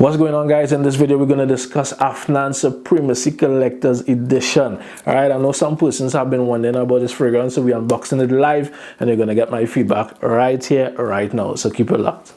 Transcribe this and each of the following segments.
What's going on, guys? In this video we're going to discuss Afnan Supremacy Collector's Edition. Alright, I know some persons have been wondering about this fragrance, so we're unboxing it live and you're going to get my feedback right here, right now, so keep it locked.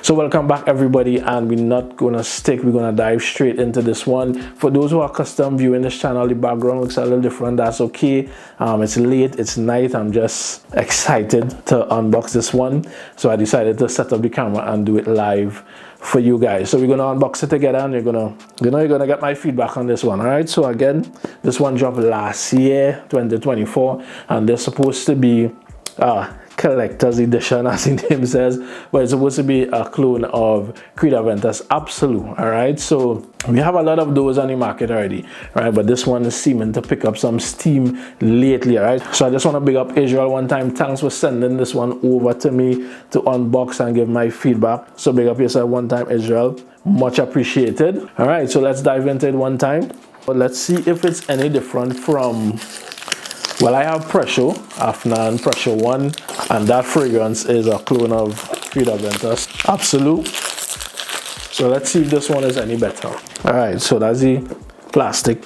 So welcome back, everybody, and we're not gonna stick, we're gonna dive straight into this one. For those who are custom viewing this channel, the background looks a little different. That's okay. It's late, it's night. I'm just excited to unbox this one, so I decided to set up the camera and do it live for you guys. So we're gonna unbox it together and you're gonna get my feedback on this one. All right, so again, this one dropped last year, 2024, and they're supposed to be collector's edition, as the name says, but it's supposed to be a clone of Creed Aventus Absolute. All right, so we have a lot of those on the market already, right? But this one is seeming to pick up some steam lately. All right, so I just want to big up Israel one time. Thanks for sending this one over to me to unbox and give my feedback. So big up yourself one time, Israel, much appreciated. All right, so let's dive into it one time. But let's see if it's any different from, well, I have Pressure, Afnan Pressure 1, and that fragrance is a clone of Creed Aventus Absolute. So let's see if this one is any better. All right, so that's the plastic.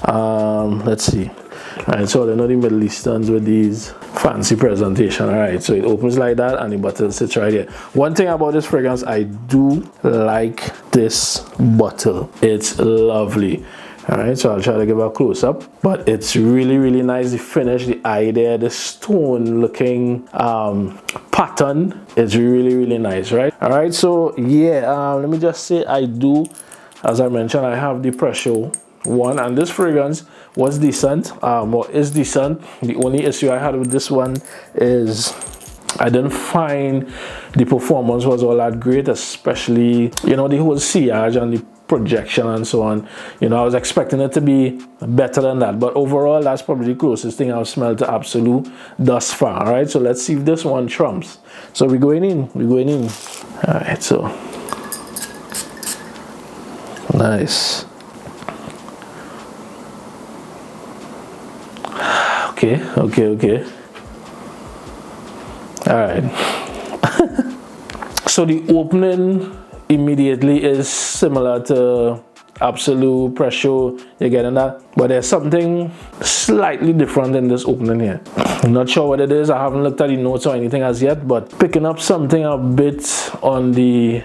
Let's see. All right, so I know the Middle Easterns with these fancy presentation. All right, so it opens like that and the bottle sits right here. One thing about this fragrance, I do like this bottle. It's lovely. All right, so I'll try to give a close-up, but it's really nice. The finish, the eye there, the stone looking pattern, it's really nice, right? All right, so yeah, let me just say, I do, as I mentioned, I have the Pressure 1, and this fragrance was decent, or is decent. The only issue I had with this one is I didn't find the performance was all that great, especially, you know, the whole sillage and the projection and so on. You know, I was expecting it to be better than that, but overall that's probably the closest thing I've smelled to Absolute thus far. All right, so let's see if this one trumps. So we're going in. All right, so nice. Okay. All right. So the opening immediately is similar to Absolute Pressure. You're getting that, but there's something slightly different in this opening here. I'm not sure what it is. I haven't looked at the notes or anything as yet, but picking up something a bit on the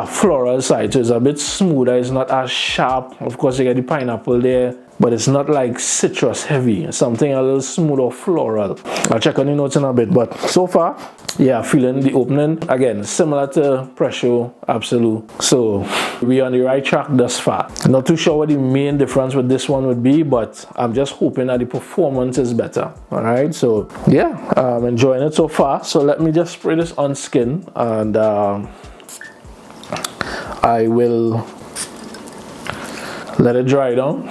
floral side, so it's a bit smoother. It's not as sharp. Of course, you get the pineapple there, but it's not like citrus heavy. Something a little smoother floral. I'll check on the notes in a bit, but so far, yeah, feeling the opening again similar to Pressure Absolute. So we're on the right track thus far. Not too sure what the main difference with this one would be, but I'm just hoping that the performance is better. All right, so yeah, I'm enjoying it so far. So let me just spray this on skin, and I will let it dry down,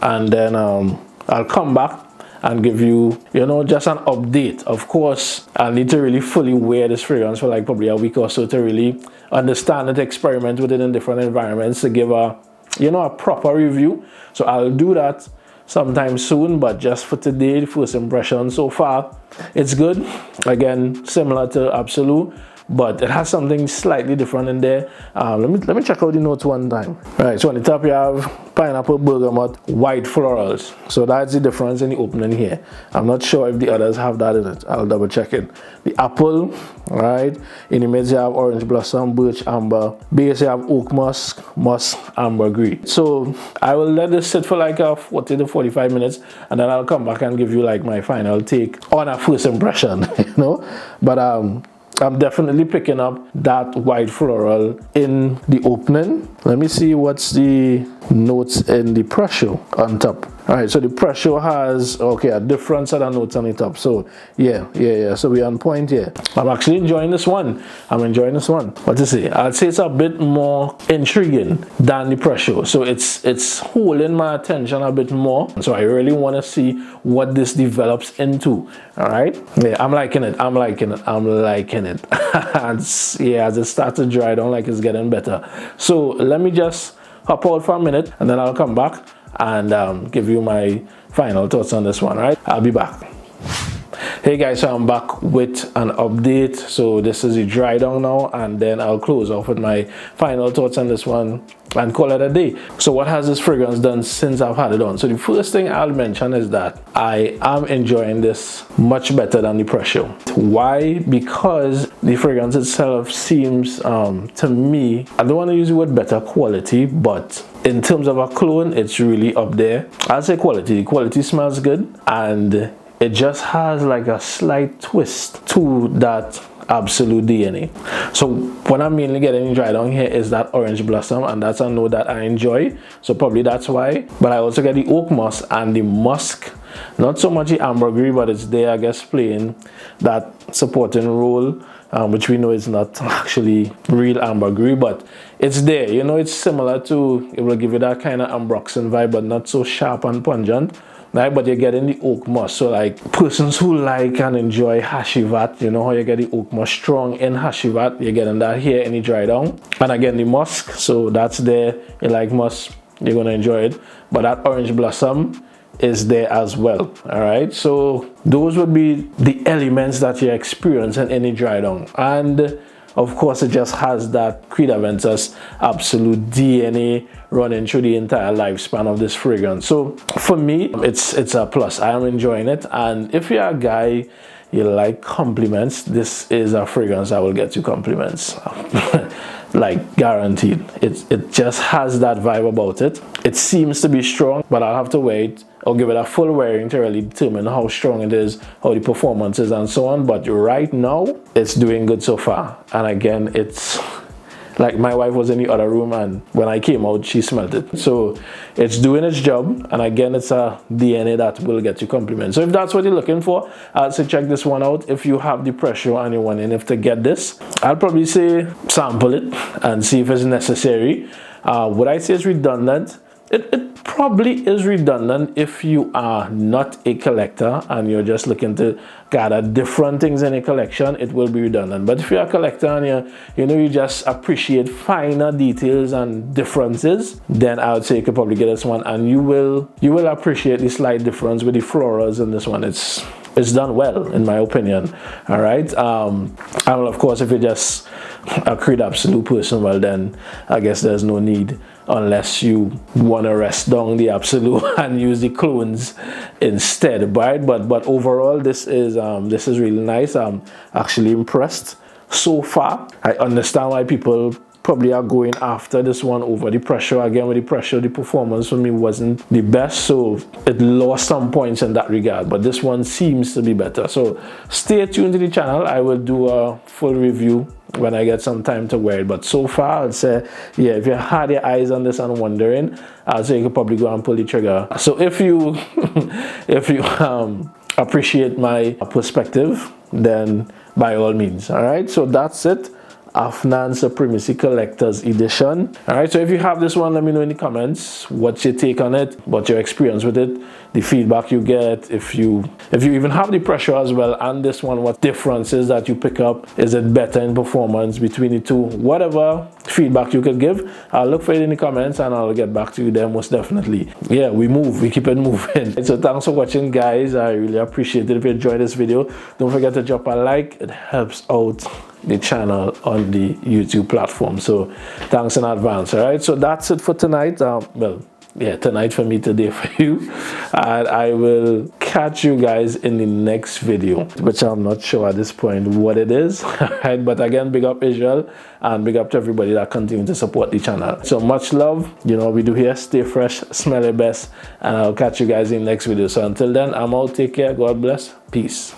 and then I'll come back and give you, you know, just an update. Of course, I'll need to really fully wear this fragrance for like probably a week or so to really understand it, experiment with it in different environments to give a, you know, a proper review. So I'll do that sometime soon, but just for today, the first impression so far, it's good. Again, similar to Absolute, but it has something slightly different in there. Let me check out the notes one time. All right, so on the top you have pineapple, bergamot, white florals. So that's the difference in the opening here. I'm not sure if the others have that in it. I'll double check it. The apple, right? In the middle you have orange blossom, birch amber. Base you have oak musk, ambergris. So I will let this sit for like 40 to 45 minutes, and then I'll come back and give you like my final take on a first impression, you know. But I'm definitely picking up that white floral in the opening. Let me see what's the notes in the Pressure on top. All right, so the Pressure has, okay, a different set of notes on the top. So yeah, so we're on point here. I'm actually enjoying this one. What to say? I'd say it's a bit more intriguing than the Pressure. So it's holding my attention a bit more. So I really want to see what this develops into. All right, yeah, I'm liking it. And yeah, as it starts to dry down, like it's getting better. So let me just hop out for a minute and then I'll come back and give you my final thoughts on this one. All right, I'll be back. Hey guys, so I'm back with an update. So this is a dry down now, and then I'll close off with my final thoughts on this one and call it a day. So what has this fragrance done since I've had it on? So the first thing I'll mention is that I am enjoying this much better than the pressure. Why? Because the fragrance itself seems to me, I don't want to use the word better quality, but in terms of a cologne, it's really up there. I'll say quality. The quality smells good, and it just has like a slight twist to that absolute DNA. So what I'm mainly getting dry down here is that orange blossom, and that's a note that I enjoy, so probably that's why. But I also get the oak moss and the musk, not so much the ambergris, but it's there, I guess, playing that supporting role, which we know is not actually real ambergris, but it's there. You know, it's similar to, it will give you that kind of ambroxan vibe, but not so sharp and pungent. Right, but you're getting the oak moss. So like persons who like and enjoy hashivat, you know how you get the oak moss strong in hashivat, you're getting that here in the dry down. And again, the musk, so that's there. You like musk, you're gonna enjoy it. But that orange blossom is there as well. All right, so those would be the elements that you experience in any dry down. And of course, it just has that Creed Aventus absolute DNA running through the entire lifespan of this fragrance. So for me, it's a plus. I am enjoying it, and if you're a guy, you like compliments, this is a fragrance that will get you compliments. Like guaranteed. It just has that vibe about it. It seems to be strong, but I'll have to wait or give it a full wearing to really determine how strong it is, how the performance is, and so on. But right now, it's doing good so far. And again, it's like my wife was in the other room, and when I came out, she smelled it. So it's doing its job, and again, it's a DNA that will get you compliments. So if that's what you're looking for, I'd say check this one out. If you have the pressure and you're wanting to get this, I'll probably say sample it and see if it's necessary. Would I say it's redundant? It probably is redundant if you are not a collector and you're just looking to gather different things in a collection. It will be redundant. But if you're a collector and you just appreciate finer details and differences, then I would say you could probably get this one, and you will appreciate the slight difference with the florals in this one. It's done well, in my opinion. All right, and of course, if you're just a Creed Absolute person, well then I guess there's no need, unless you want to rest down the Absolute and use the clones instead, right? But overall, this is really nice. I'm actually impressed so far. I understand why people probably are going after this one over the pressure. Again, with the pressure, the performance for me wasn't the best, so it lost some points in that regard, but this one seems to be better. So stay tuned to the channel. I will do a full review when I get some time to wear it. But so far, I'd say, yeah, if you had your eyes on this and wondering, I'd say you could probably go and pull the trigger. So if you appreciate my perspective, then by all means. All right, so that's it. Afnan Supremacy Collector's Edition. All right, so if you have this one, let me know in the comments what's your take on it, what's your experience with it, the feedback you get, if you even have the pressure as well, and this one, what differences that you pick up. Is it better in performance between the two? Whatever feedback you could give, I'll look for it in the comments and I'll get back to you there most definitely. Yeah, we keep it moving. So thanks for watching, guys. I really appreciate it. If you enjoyed this video, don't forget to drop a like. It helps out the channel on the YouTube platform. So thanks in advance. All right, so that's it for tonight. Well, yeah, tonight for me, today for you, and I will catch you guys in the next video, which I'm not sure at this point what it is. Right, but again, big up Israel, and big up to everybody that continue to support the channel. So much love. You know what we do here: stay fresh, smell your best, and I'll catch you guys in the next video. So until then, I'm out. Take care. God bless. Peace.